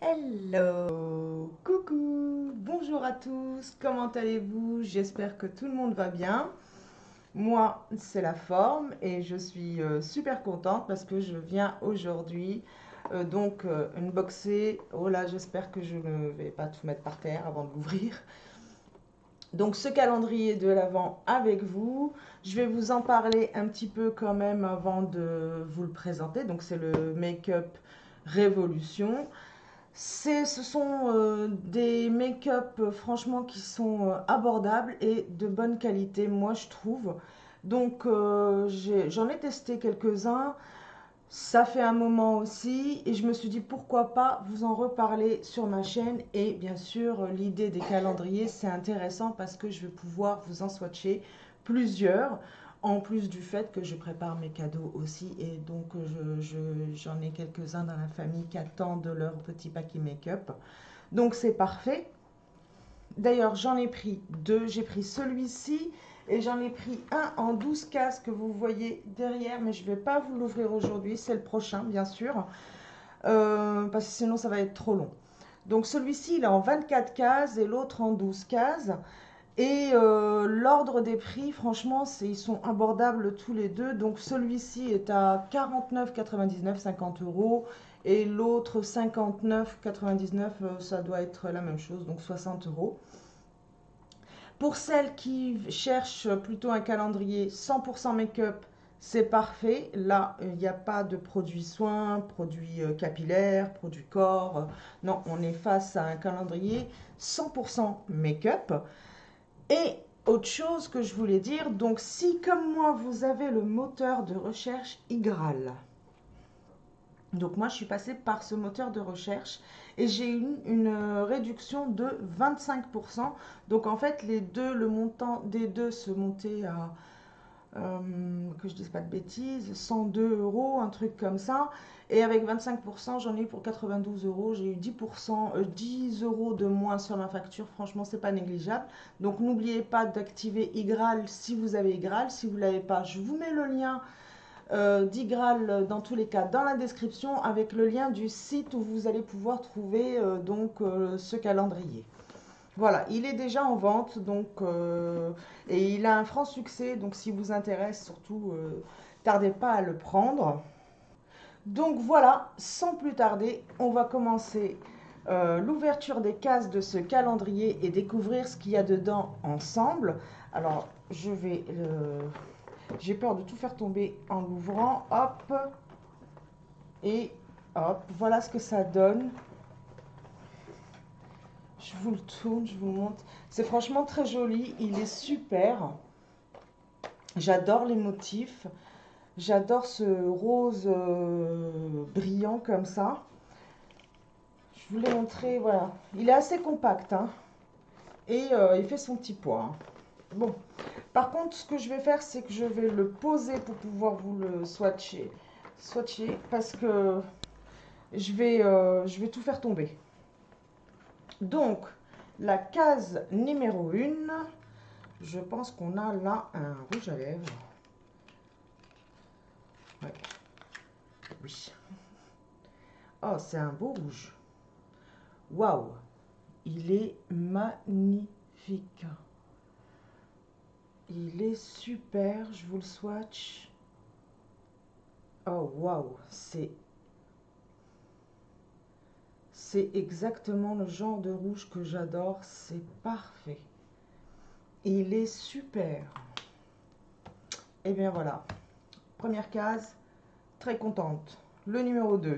Hello, coucou, bonjour à tous, comment allez-vous? J'espère que tout le monde va bien. Moi, c'est la forme et je suis super contente parce que je viens aujourd'hui unboxer. Oh là, j'espère que je ne vais pas tout mettre par terre avant de l'ouvrir. Donc ce calendrier de l'Avent avec vous. Je vais vous en parler un petit peu quand même avant de vous le présenter. Donc c'est le Make-up Révolution. Ce sont des make-up franchement qui sont abordables et de bonne qualité, moi je trouve. Donc j'en ai testé quelques-uns, ça fait un moment aussi et je me suis dit pourquoi pas vous en reparler sur ma chaîne. Et bien sûr l'idée des calendriers c'est intéressant parce que je vais pouvoir vous en swatcher plusieurs. En plus du fait que je prépare mes cadeaux aussi et donc j'en ai quelques-uns dans la famille qui attendent leur petit paquet make-up. Donc c'est parfait. D'ailleurs j'en ai pris deux. J'ai pris celui-ci et j'en ai pris un en 12 cases que vous voyez derrière. Mais je ne vais pas vous l'ouvrir aujourd'hui. C'est le prochain bien sûr. Parce que sinon ça va être trop long. Donc celui-ci il est en 24 cases et l'autre en 12 cases. Et l'ordre des prix, franchement, ils sont abordables tous les deux. Donc celui-ci est à 49,99, 50 euros. Et l'autre 59,99, ça doit être la même chose, donc 60 euros. Pour celles qui cherchent plutôt un calendrier 100% make-up, c'est parfait. Là, il n'y a pas de produits soins, produits capillaires, produits corps. Non, on est face à un calendrier 100% make-up. Et autre chose que je voulais dire, donc si comme moi vous avez le moteur de recherche Igral, donc moi je suis passée par ce moteur de recherche et j'ai eu une réduction de 25%. Donc en fait les deux, le montant des deux se montait à que je dise pas de bêtises, 102 euros, un truc comme ça. Et avec 25%, j'en ai eu pour 92 euros. J'ai eu 10%, 10 euros de moins sur ma facture. Franchement, c'est pas négligeable. Donc, n'oubliez pas d'activer Igral si vous avez Igral. Si vous ne l'avez pas, je vous mets le lien d'Igral dans tous les cas dans la description avec le lien du site où vous allez pouvoir trouver ce calendrier. Voilà, il est déjà en vente et il a un franc succès. Donc, si vous intéresse, surtout, tardez pas à le prendre. Donc voilà, sans plus tarder, on va commencer l'ouverture des cases de ce calendrier et découvrir ce qu'il y a dedans ensemble. Alors, j'ai peur de tout faire tomber en l'ouvrant. Hop, et hop, voilà ce que ça donne. Je vous le tourne, je vous le montre. C'est franchement très joli, il est super. J'adore les motifs. J'adore ce rose brillant comme ça. Je vous l'ai montré, voilà. Il est assez compact, hein, et il fait son petit poids, hein. Bon, par contre, ce que je vais faire, c'est que je vais le poser pour pouvoir vous le swatcher parce que je vais tout faire tomber. Donc, la case numéro 1, je pense qu'on a là un rouge à lèvres. Ouais. Oui. Oh, c'est un beau rouge. Waouh, il est magnifique. Il est super, je vous le swatch. Oh, waouh, c'est exactement le genre de rouge que j'adore. C'est parfait. Il est super. Et bien voilà. Première case, très contente. Le numéro 2.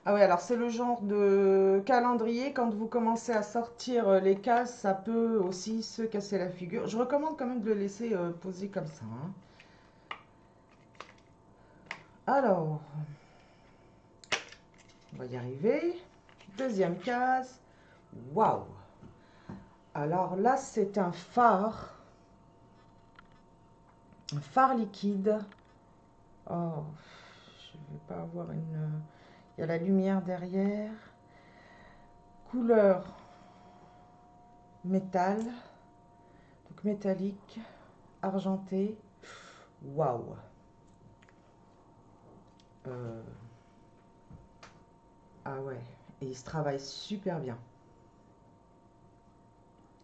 Ah oui, alors c'est le genre de calendrier, quand vous commencez à sortir les cases, ça peut aussi se casser la figure. Je recommande quand même de le laisser poser comme ça, hein. Alors, on va y arriver. Deuxième case. Waouh! Alors là, c'est un phare. Un phare liquide. Oh, je ne vais pas avoir une... Il y a la lumière derrière. Couleur métal. Donc métallique, argenté. Waouh! Ah ouais, et il se travaille super bien.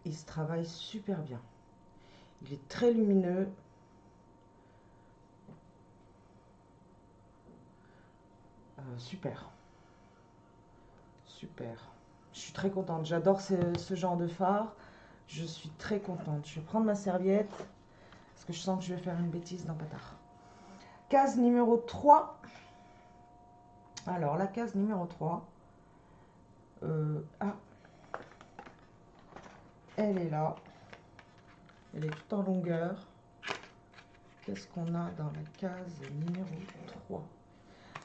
Il se travaille super bien. Il est très lumineux. Super. Super. Je suis très contente. J'adore ce genre de fard. Je suis très contente. Je vais prendre ma serviette parce que je sens que je vais faire une bêtise dans pas tard. Case numéro 3. Alors, la case numéro 3. Ah, elle est là. Elle est toute en longueur. Qu'est-ce qu'on a dans la case numéro 3?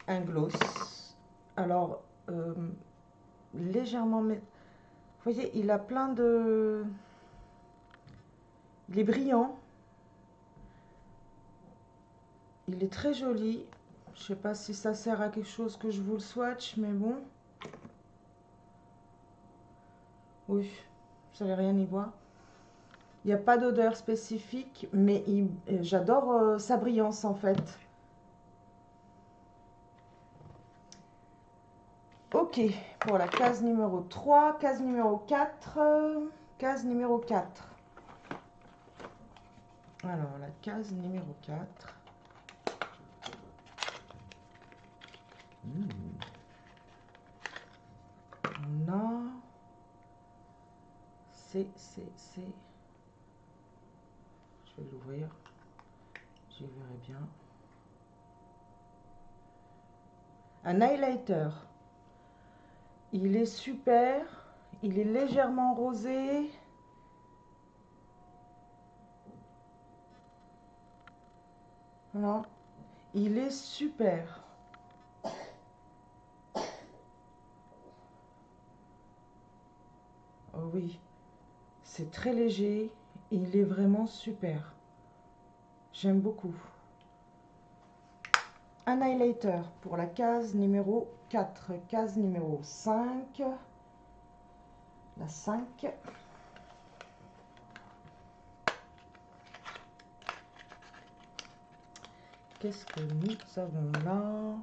Un gloss. Alors, légèrement... Vous voyez, il a plein de... Il est brillant. Il est très joli. Je sais pas si ça sert à quelque chose que je vous le swatch, mais bon. Oui, vous n'allez rien y voir. Il n'y a pas d'odeur spécifique, mais j'adore sa brillance en fait. Ok, pour la case numéro 3, case numéro 4, case numéro 4. Alors, la case numéro 4. On a... C'est... Je vais l'ouvrir. J'y verrai bien. Un highlighter. Il est super. Il est légèrement rosé. Voilà. Il est super. Oh oui. C'est très léger. Il est vraiment super. J'aime beaucoup. Un highlighter pour la case numéro 4. Case numéro 5. La 5. Qu'est-ce que nous avons là?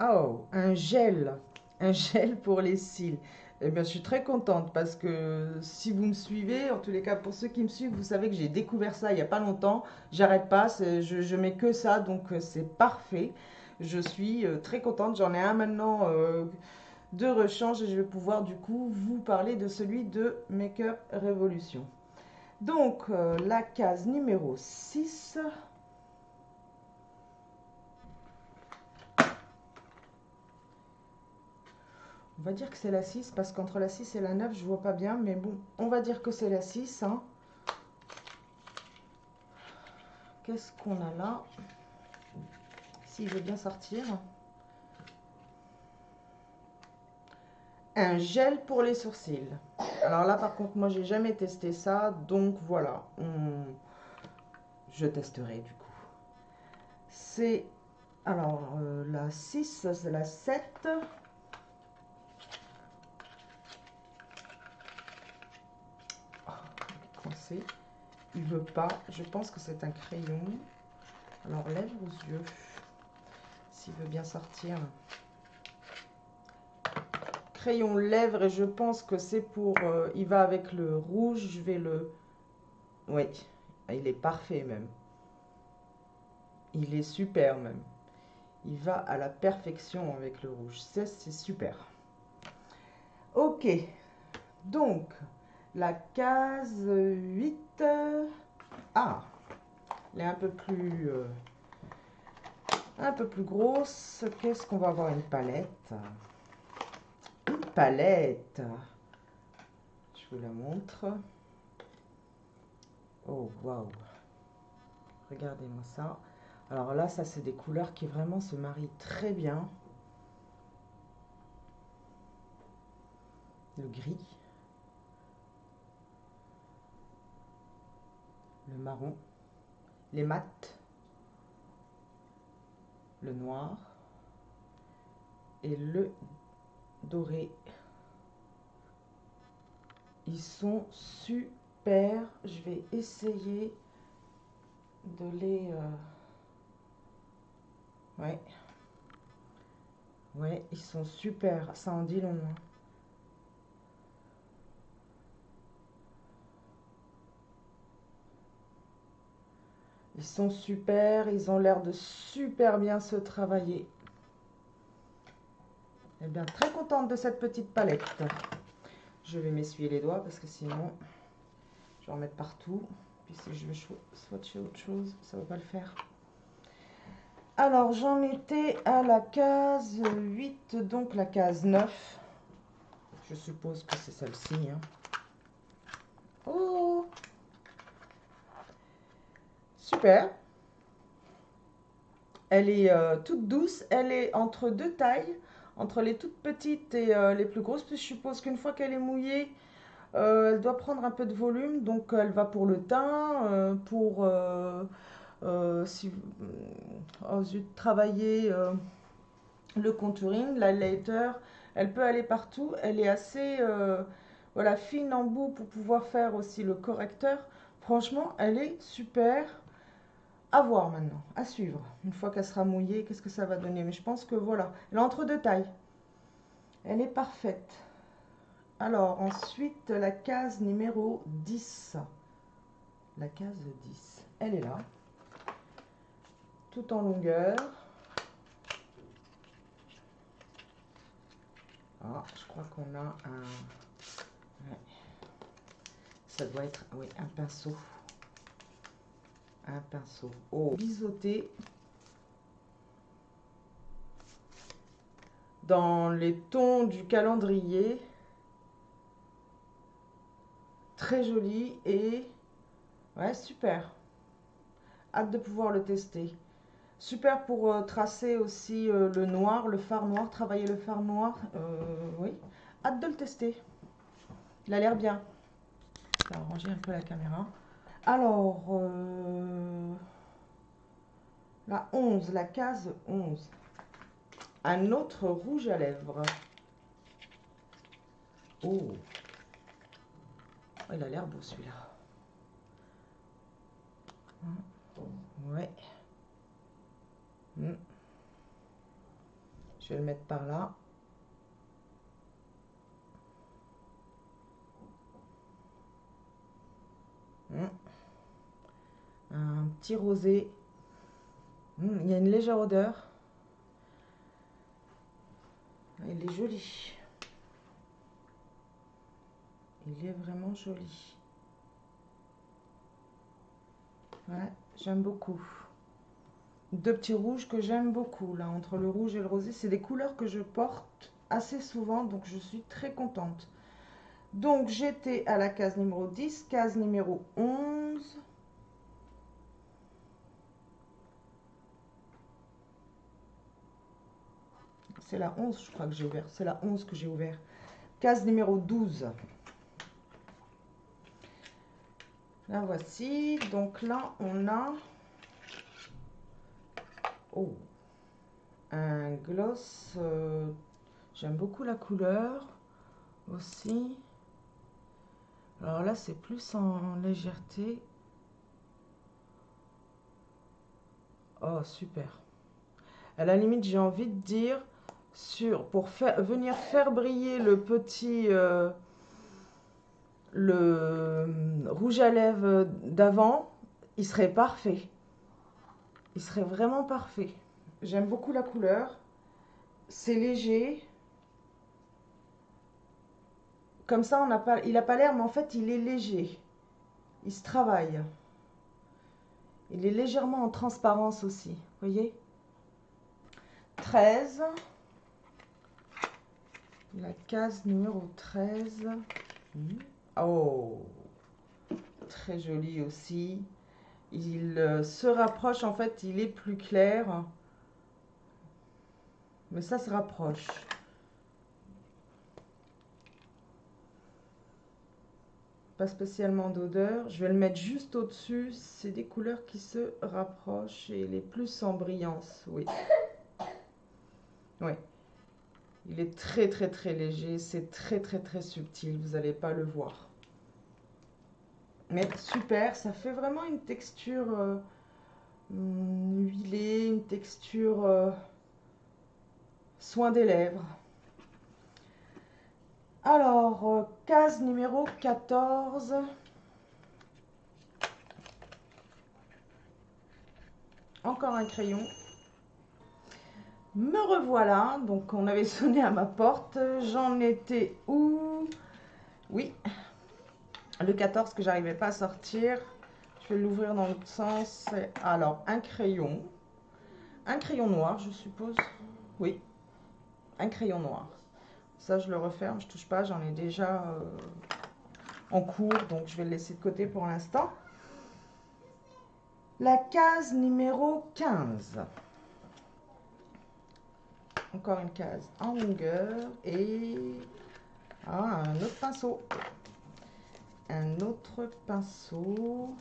Oh, un gel. Un gel pour les cils. Eh bien, je suis très contente parce que si vous me suivez, en tous les cas pour ceux qui me suivent, vous savez que j'ai découvert ça il n'y a pas longtemps. J'arrête pas, je mets que ça, donc c'est parfait. Je suis très contente. J'en ai un maintenant de rechange et je vais pouvoir du coup vous parler de celui de Make-up Revolution. Donc, la case numéro 6. On va dire que c'est la 6 parce qu'entre la 6 et la 9, je vois pas bien. Mais bon, on va dire que c'est la 6. Hein. Qu'est-ce qu'on a là? Si je veux bien sortir. Un gel pour les sourcils. Alors là, par contre, moi, j'ai jamais testé ça. Donc voilà, je testerai du coup. C'est... Alors, la 6, c'est la 7. Oh, coincé. Il veut pas. Je pense que c'est un crayon. Alors, lèvres aux yeux. S'il veut bien sortir. Crayon lèvres et je pense que c'est pour... il va avec le rouge. Je vais le... Oui, il est parfait même. Il est super même. Il va à la perfection avec le rouge. C'est super. Ok. Donc, la case 8. Ah, elle est un peu plus grosse. Qu'est-ce qu'on va avoir? Une palette. Une palette. Je vous la montre. Oh, waouh. Regardez-moi ça. Alors là, ça, c'est des couleurs qui vraiment se marient très bien. Le gris. Le marron. Les mats. Le noir. Et le doré. Ils sont super. super. Je vais essayer de les... Ouais. Ouais, ils sont super. Ça en dit long, hein. Ils sont super. Ils ont l'air de super bien se travailler. Eh bien, très contente de cette petite palette. Je vais m'essuyer les doigts parce que sinon, je vais en mettre partout. Puis si je veux swatcher autre chose, ça ne va pas le faire. Alors, j'en étais à la case 8, donc la case 9. Je suppose que c'est celle-ci. Hein. Oh! Super! Elle est toute douce. Elle est entre deux tailles, entre les toutes petites et les plus grosses. Puis je suppose qu'une fois qu'elle est mouillée, elle doit prendre un peu de volume. Donc, elle va pour le teint, pour... si travailler le contouring, l'highlighter, elle peut aller partout. Elle est assez voilà, fine en bout pour pouvoir faire aussi le correcteur. Franchement, elle est super. À voir maintenant, à suivre. Une fois qu'elle sera mouillée, qu'est-ce que ça va donner? Mais je pense que voilà, elle est entre deux tailles. Elle est parfaite. Alors, ensuite, la case numéro 10. La case 10. Elle est là. Tout en longueur. Ah, je crois qu'on a un... Ouais. Ça doit être, oui, un pinceau. Un pinceau. Oh, biseauté. Dans les tons du calendrier. Très joli et... Ouais, super. Hâte de pouvoir le tester. Super pour tracer aussi le noir, le fard noir, travailler le fard noir. Oui, hâte de le tester. Il a l'air bien. Je vais arranger un peu la caméra. Alors, la 11, la case 11. Un autre rouge à lèvres. Oh, il a l'air beau celui-là. Ouais. Je vais le mettre par là. Un petit rosé. Il y a une légère odeur. Il est joli. Il est vraiment joli. Ouais, j'aime beaucoup. Deux petits rouges que j'aime beaucoup, là, entre le rouge et le rosé. C'est des couleurs que je porte assez souvent, donc je suis très contente. Donc, j'étais à la case numéro 10, case numéro 11. C'est la 11, je crois que j'ai ouvert. C'est la 11 que j'ai ouvert. Case numéro 12. La voici. Donc là, on a... Oh, un gloss. J'aime beaucoup la couleur aussi. Alors là, c'est plus en légèreté. Oh, super. À la limite, j'ai envie de dire, pour venir faire briller le petit... le rouge à lèvres d'avant, il serait parfait. Il serait vraiment parfait. J'aime beaucoup la couleur. C'est léger. Comme ça, il n'a pas l'air, mais en fait, il est léger. Il se travaille. Il est légèrement en transparence aussi. Vous voyez? 13. La case numéro 13. Oh, très joli aussi. Il se rapproche, en fait, il est plus clair. Mais ça se rapproche. Pas spécialement d'odeur. Je vais le mettre juste au-dessus. C'est des couleurs qui se rapprochent et il est plus en brillance. Oui. Oui. Il est très très très léger. C'est très très très subtil. Vous n'allez pas le voir. Mais super, ça fait vraiment une texture huilée, une texture soin des lèvres. Alors, case numéro 14. Encore un crayon. Me revoilà. Donc, on avait sonné à ma porte. J'en étais où? Oui, le 14 que j'arrivais pas à sortir. Je vais l'ouvrir dans l'autre sens. Alors, un crayon. Un crayon noir, je suppose. Oui, un crayon noir. Ça, je le referme, je touche pas. J'en ai déjà en cours, donc je vais le laisser de côté pour l'instant. La case numéro 15. Encore une case en longueur et un autre pinceau. Un autre pinceau.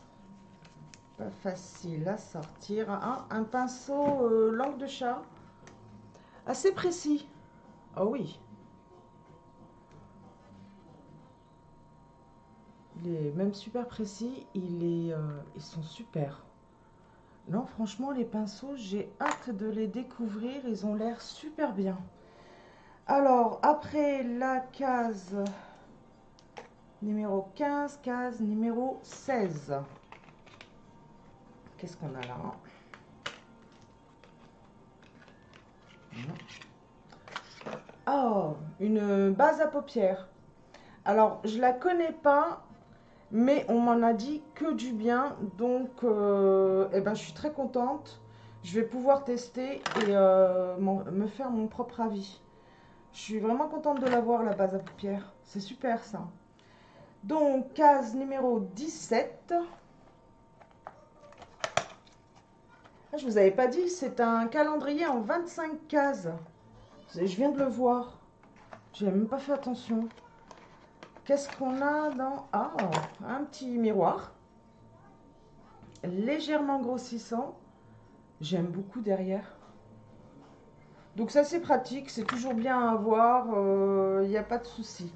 Pas facile à sortir. Un pinceau langue de chat. Assez précis. Oh oui. Il est même super précis. Ils sont super. Non, franchement, les pinceaux, j'ai hâte de les découvrir. Ils ont l'air super bien. Alors, après la case numéro 15, case numéro 16. Qu'est-ce qu'on a là? Oh, une base à paupières. Alors, je la connais pas, mais on m'en a dit que du bien. Donc, eh ben, je suis très contente. Je vais pouvoir tester et me faire mon propre avis. Je suis vraiment contente de l'avoir, la base à paupières. C'est super, ça. Donc, case numéro 17. Ah, je vous avais pas dit, c'est un calendrier en 25 cases. Je viens de le voir. J'ai même pas fait attention. Qu'est-ce qu'on a dans... Ah, un petit miroir. Légèrement grossissant. J'aime beaucoup derrière. Donc ça, c'est pratique. C'est toujours bien à avoir. Il n'y a pas de souci.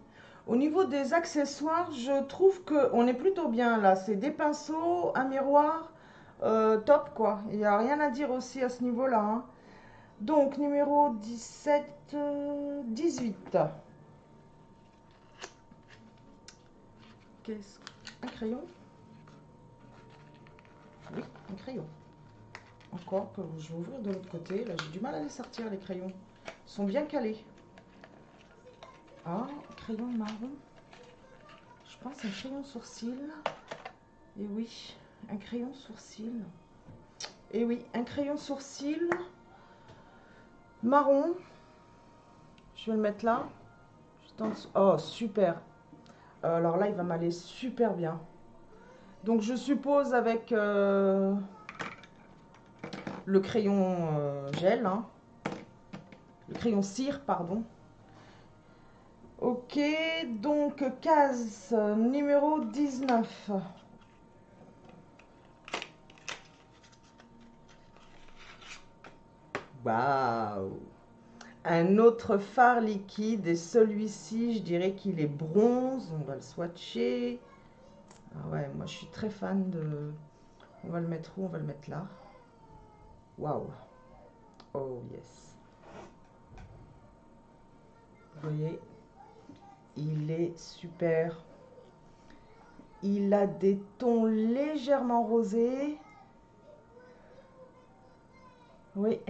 Au niveau des accessoires, je trouve qu'on est plutôt bien là. C'est des pinceaux, un miroir. Top quoi. Il n'y a rien à dire aussi à ce niveau-là. Hein. Donc, numéro 17, 18. Qu'est-ce Un crayon? Oui, un crayon. Encore que je vais ouvrir de l'autre côté. Là, j'ai du mal à les sortir, les crayons. Ils sont bien calés. Ah, crayon marron. Je pense un crayon sourcil. Et oui, un crayon sourcil. Et oui, un crayon sourcil marron. Je vais le mettre là. Juste en dessous. Oh, super. Alors là, il va m'aller super bien. Donc, je suppose avec... le crayon gel, hein. Le crayon cire, pardon. Ok, donc case numéro 19. Waouh! Un autre fard liquide et celui-ci, je dirais qu'il est bronze. On va le swatcher. Ah ouais, moi je suis très fan de... On va le mettre où? On va le mettre là. Waouh! Oh yes! Vous voyez? Il est super. Il a des tons légèrement rosés. Oui.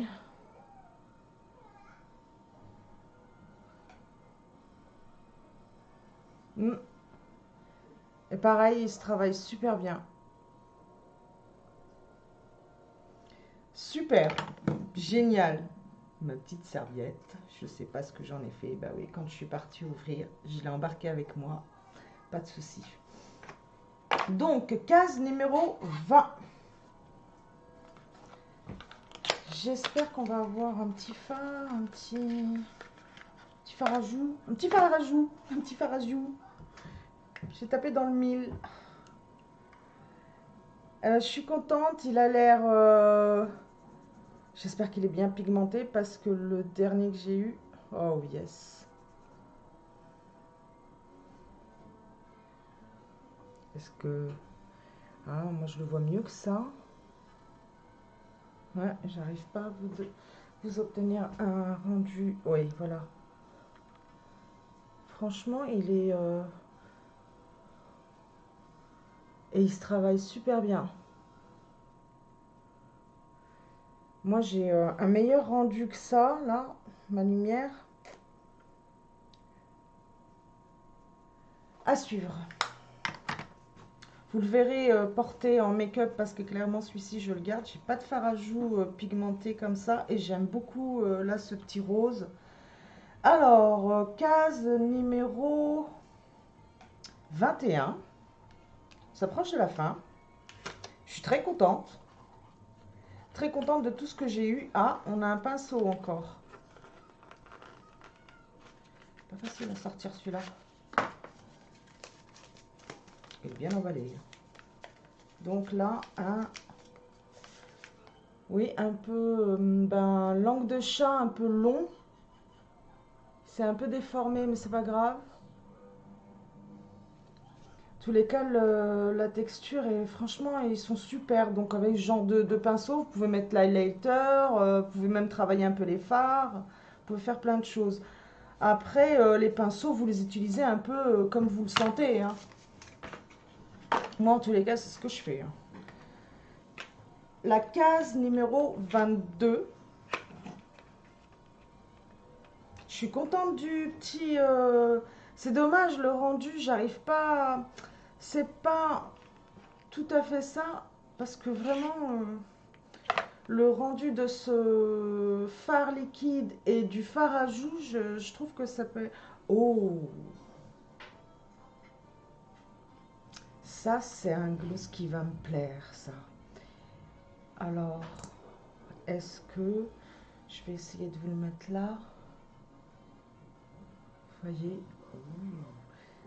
Et pareil, il se travaille super bien. Super. Génial. Ma petite serviette. Je sais pas ce que j'en ai fait. Bah oui, quand je suis partie ouvrir, je l'ai embarqué avec moi. Pas de souci. Donc, case numéro 20. J'espère qu'on va avoir un petit phare, un petit phare à joues. Un petit phare à joues. Un petit phare à joues. J'ai tapé dans le mille. Je suis contente. Il a l'air... J'espère qu'il est bien pigmenté parce que le dernier que j'ai eu... Oh yes. Est-ce que Ah, moi, je le vois mieux que ça. Ouais, j'arrive pas à vous obtenir un rendu. Oui, voilà. Franchement, il est... et il se travaille super bien. Moi, j'ai un meilleur rendu que ça, là, ma lumière. À suivre. Vous le verrez porté en make-up parce que clairement celui-ci je le garde. J'ai pas de fard à joues pigmenté comme ça et j'aime beaucoup là ce petit rose. Alors, case numéro 21. On s'approche de la fin. Je suis très contente. Très contente de tout ce que j'ai eu. Ah, on a un pinceau encore. Pas facile à sortir celui-là. Il est bien emballé. Donc là, oui, un peu langue de chat, un peu long. C'est un peu déformé, mais c'est pas grave. Tous les cas, la texture est franchement, ils sont super. Donc avec ce genre de pinceau, vous pouvez mettre l'highlighter, vous pouvez même travailler un peu les fards, vous pouvez faire plein de choses. Après, les pinceaux, vous les utilisez un peu comme vous le sentez, hein. Moi, en tous les cas, c'est ce que je fais, hein. La case numéro 22. Je suis contente du petit... c'est dommage, le rendu, j'arrive pas... C'est pas tout à fait ça, parce que vraiment, le rendu de ce fard liquide et du fard à joues, je trouve que ça peut... Oh, ça, c'est un gloss qui va me plaire, ça. Alors, est-ce que... Je vais essayer de vous le mettre là. Vous voyez,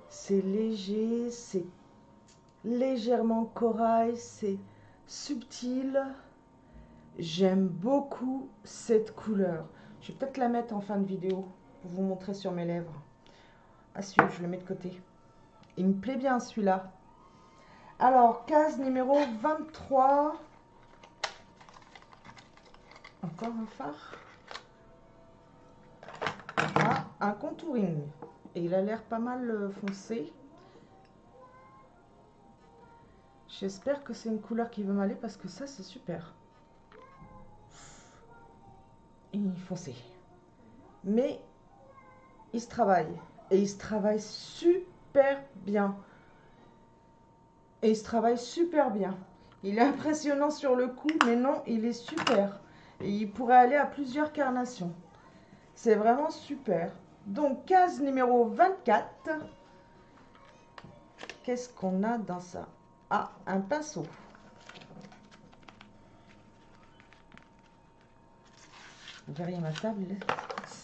c'est léger, c'est légèrement corail, c'est subtil. J'aime beaucoup cette couleur. Je vais peut-être la mettre en fin de vidéo pour vous montrer sur mes lèvres. À suivre, je le mets de côté. Il me plaît bien celui-là. Alors, case numéro 23. Encore un fard. Ah, un contouring. Et il a l'air pas mal foncé. J'espère que c'est une couleur qui va m'aller parce que ça, c'est super. Et foncé. Mais il se travaille. Et il se travaille super bien. Et il se travaille super bien. Il est impressionnant sur le coup, mais non, il est super. Et il pourrait aller à plusieurs carnations. C'est vraiment super. Donc, case numéro 24. Qu'est-ce qu'on a dans ça? Ah, un pinceau. Vous verriez ma table.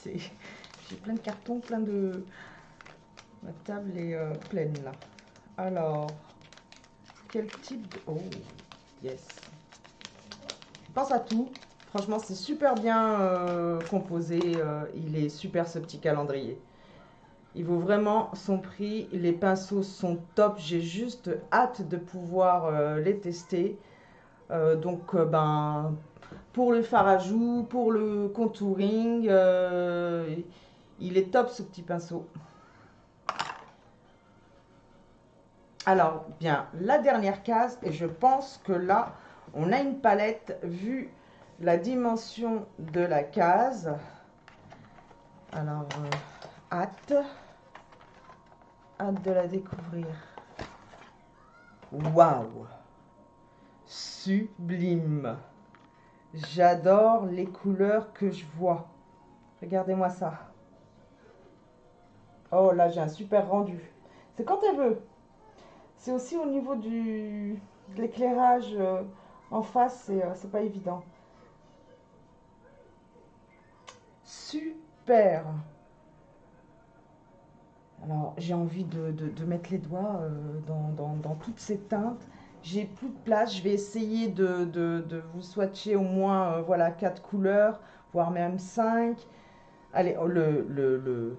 J'ai plein de cartons, plein de... Ma table est pleine là. Alors, quel type de... Oh, yes. Je pense à tout. Franchement, c'est super bien composé. Il est super ce petit calendrier. Il vaut vraiment son prix. Les pinceaux sont top. J'ai juste hâte de pouvoir les tester. Pour le fard à joues, pour le contouring, il est top ce petit pinceau. Alors, bien, la dernière case, et je pense que là, on a une palette vu la dimension de la case. Alors, hâte de la découvrir. Waouh! Sublime! J'adore les couleurs que je vois. Regardez-moi ça. Oh là, j'ai un super rendu. C'est quand elle veut. C'est aussi au niveau de l'éclairage en face, c'est pas évident. Super! Alors, j'ai envie de mettre les doigts dans toutes ces teintes. J'ai plus de place. Je vais essayer de vous swatcher au moins voilà, 4 couleurs, voire même 5. Allez, oh, le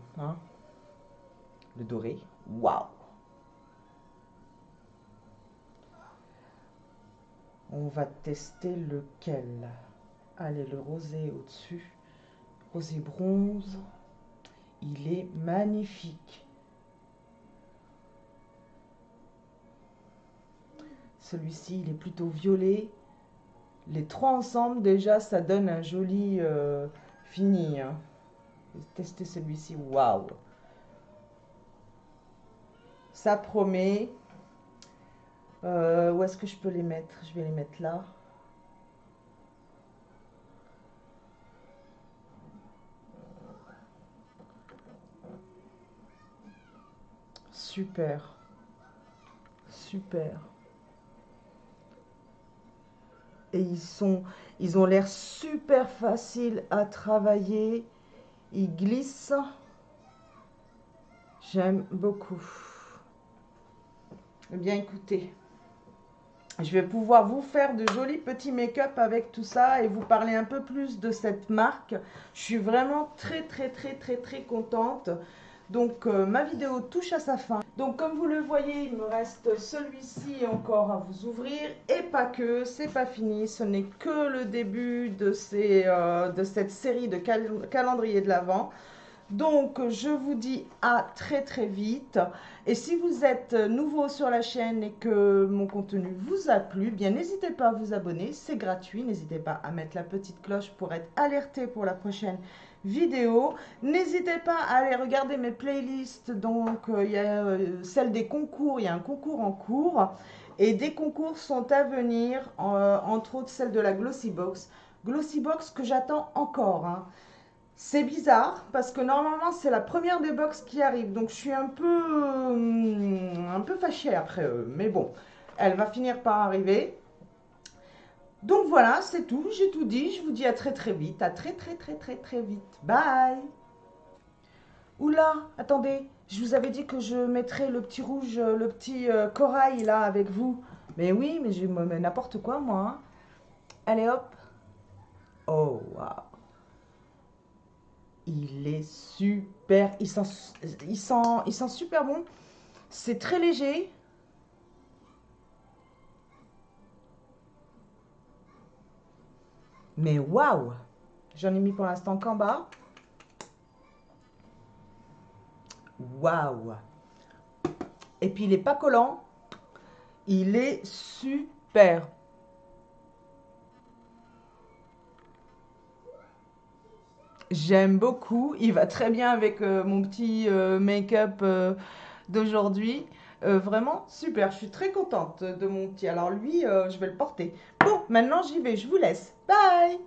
doré. Waouh! On va tester lequel. Allez, le rosé au-dessus. Rosé bronze. Il est magnifique. Celui-ci, il est plutôt violet. Les trois ensemble, déjà, ça donne un joli fini. Hein. Je vais tester celui-ci. Waouh! Ça promet. Où est-ce que je peux les mettre? Je vais les mettre là. Super. Super. Et ils ont l'air super faciles à travailler. Ils glissent. J'aime beaucoup. Eh bien, écoutez, je vais pouvoir vous faire de jolis petits make-up avec tout ça et vous parler un peu plus de cette marque. Je suis vraiment très contente. Donc, ma vidéo touche à sa fin. Donc, comme vous le voyez, il me reste celui-ci encore à vous ouvrir. Et pas que, c'est pas fini. Ce n'est que le début de cette série de calendrier de l'Avent. Donc, je vous dis à très vite. Et si vous êtes nouveau sur la chaîne et que mon contenu vous a plu, bien n'hésitez pas à vous abonner, c'est gratuit. N'hésitez pas à mettre la petite cloche pour être alerté pour la prochaine vidéo. N'hésitez pas à aller regarder mes playlists. Donc, il y a celle des concours, il y a un concours en cours. Et des concours sont à venir, entre autres celle de la Glossy Box. Glossy Box que j'attends encore, hein. C'est bizarre parce que normalement c'est la première des box qui arrive, donc je suis un peu fâchée après eux. Mais bon, elle va finir par arriver. Donc voilà, c'est tout, j'ai tout dit. Je vous dis à très vite, à très vite. Bye. Oula, attendez, je vous avais dit que je mettrais le petit rouge, le petit corail là avec vous. Mais oui, mais je me mets n'importe quoi moi. Hein. Allez hop. Oh waouh. Il est super, il sent super bon. C'est très léger. Mais waouh! J'en ai mis pour l'instant qu'en bas. Waouh! Et puis il n'est pas collant. Il est super. J'aime beaucoup. Il va très bien avec mon petit make-up d'aujourd'hui. Vraiment super. Je suis très contente de mon petit. Alors lui, je vais le porter. Bon, maintenant j'y vais. Je vous laisse. Bye!